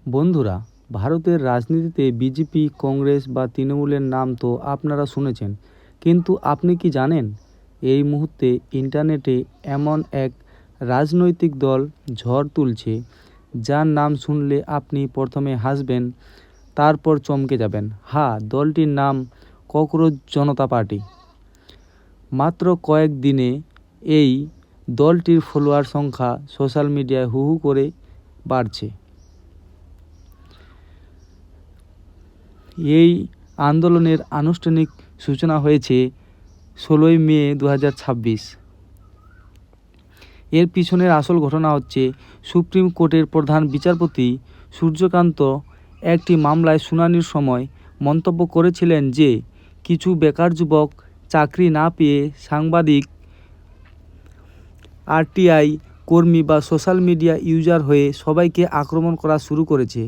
বন্ধুরা, ভারতের রাজনীতিতে বিজেপি, কংগ্রেস বা তৃণমূলের নাম তো আপনারা শুনেছেন, কিন্তু আপনি কি জানেন এই মুহূর্তে ইন্টারনেটে এমন এক রাজনৈতিক দল ঝড় তুলছে যার নাম শুনলে আপনি প্রথমে হাসবেন, তারপর চমকে যাবেন। হ্যাঁ, দলটির নাম ককরোচ জনতা পার্টি। মাত্র কয়েক দিনে এই দলটির ফলোয়ার সংখ্যা সোশ্যাল মিডিয়ায় হু হু করে বাড়ছে। এই আন্দোলনের আনুষ্ঠানিক সূচনা হয়েছে 16ই মে 2026। এর পিছনের আসল ঘটনা হচ্ছে, সুপ্রিম কোর্টের প্রধান বিচারপতি সূর্যকান্ত একটি মামলায় শুনানির সময় মন্তব্য করেছিলেন যে কিছু বেকার যুবক চাকরি না পেয়ে সাংবাদিক, আরটিআই কর্মী বা সোশ্যাল মিডিয়া ইউজার হয়ে সবাইকে আক্রমণ করা শুরু করেছে।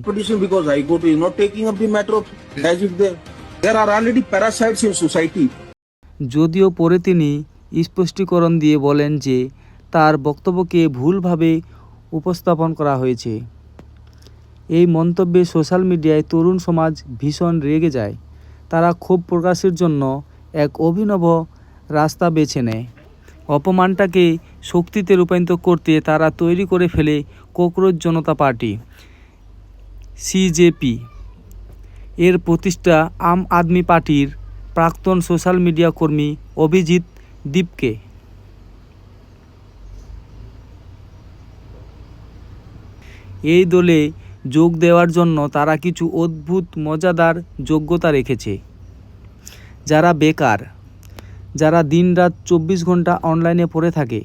Because High Court is not taking up the matter of as if there are already parasites in society. যদিও পরে তিনি স্পষ্টীকরণ দিয়ে বলেন যে তার বক্তব্যকে ভুলভাবে উপস্থাপন করা হয়েছে। এই মন্তব্যে সোশ্যাল মিডিয়ায় তরুণ সমাজ ভীষণ রেগে যায়। তারা ক্ষোভ প্রকাশের জন্য এক অভিনব রাস্তা বেছে নেয়। অপমানটাকে শক্তিতে রূপান্তরিত করতে তারা তৈরি করে ফেলে ককরোচ জনতা পার্টি, সিজেপি। এর প্রতিষ্ঠা আম আদমি পার্টির প্রাক্তন সোশ্যাল মিডিয়া কর্মী অভিজিৎ দীপকে। এই দলে যোগ দেওয়ার জন্য তারা কিছু অদ্ভুত মজাদার যোগ্যতা রেখেছে। যারা বেকার, যারা দিনরাত 24 ঘন্টা অনলাইনে পড়ে থাকে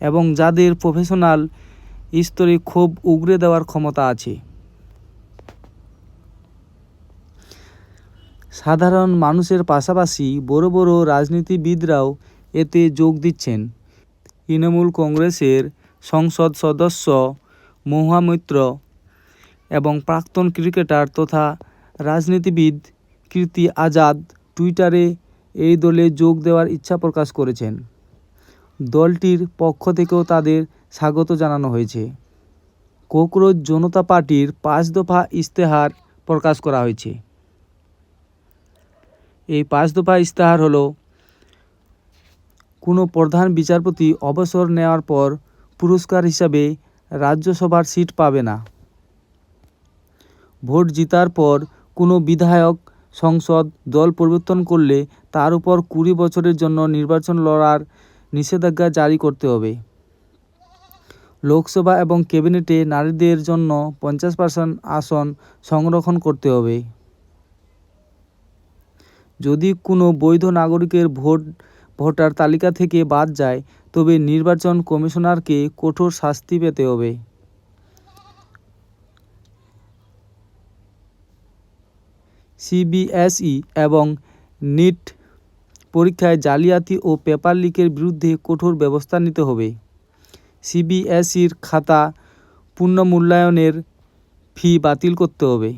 এবং যাদের প্রফেশনাল স্তরে ক্ষোভ উগরে দেওয়ার ক্ষমতা আছে। সাধারণ মানুষের পাশাপাশি বড় বড় রাজনীতিবিদরাও এতে যোগ দিচ্ছেন। তৃণমূল কংগ্রেসের সংসদ সদস্য মহুয়া মৈত্র এবং প্রাক্তন ক্রিকেটার তথা রাজনীতিবিদ কীর্তি আজাদ টুইটারে এই দলে যোগ দেওয়ার ইচ্ছা প্রকাশ করেছেন। দলটির পক্ষ থেকেও তাদের স্বাগত জানানো হয়েছে। ককরোচ জনতা পার্টির 5 দফা ইশতেহার প্রকাশ করা হয়েছে। এই 5 দফা ইশতেহার হলো: কোনো প্রধান বিচারপতি অবসর নেওয়ার পর পুরস্কার হিসাবে রাজ্যসভার সিট পাবে না। ভোট জেতার পর কোনো বিধায়ক সংসদ দল পরিবর্তন করলে তার উপর 20 বছরের জন্য নির্বাচন লড়ার নিষেধাজ্ঞা জারি করতে হবে। লোকসভা এবং ক্যাবিনেটে নারীদের জন্য 50% আসন সংরক্ষণ করতে হবে। যদি কোনো বৈধ নাগরিকের ভোটার তালিকা থেকে বাদ যায়, তবে নির্বাচন কমিশনারকে কঠোর শাস্তি পেতে হবে। সিবিএসই এবং নিট পরীক্ষায় জালিয়াতি ও পেপার লিকের বিরুদ্ধে কঠোর ব্যবস্থা নিতে হবে। সিবিএসইর খাতা পুনর্মূল্যায়নের ফি বাতিল করতে হবে।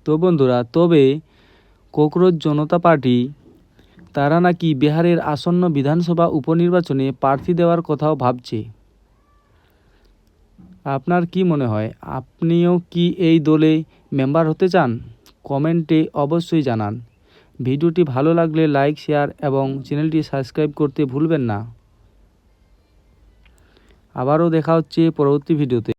তো বন্ধুরা, তবে ককরোচ জনতা পার্টি তারা নাকি বিহারের আসন্ন বিধানসভা উপনির্বাচনে প্রার্থী দেওয়ার কথাও ভাবছে। আপনার কি মনে হয়, আপনিও কি এই দলে মেম্বার হতে চান? কমেন্টে অবশ্যই জানান। ভিডিওটি ভালো লাগলে লাইক, শেয়ার এবং চ্যানেলটি সাবস্ক্রাইব করতে ভুলবেন না। আবারও দেখা হচ্ছে পরবর্তী ভিডিওতে।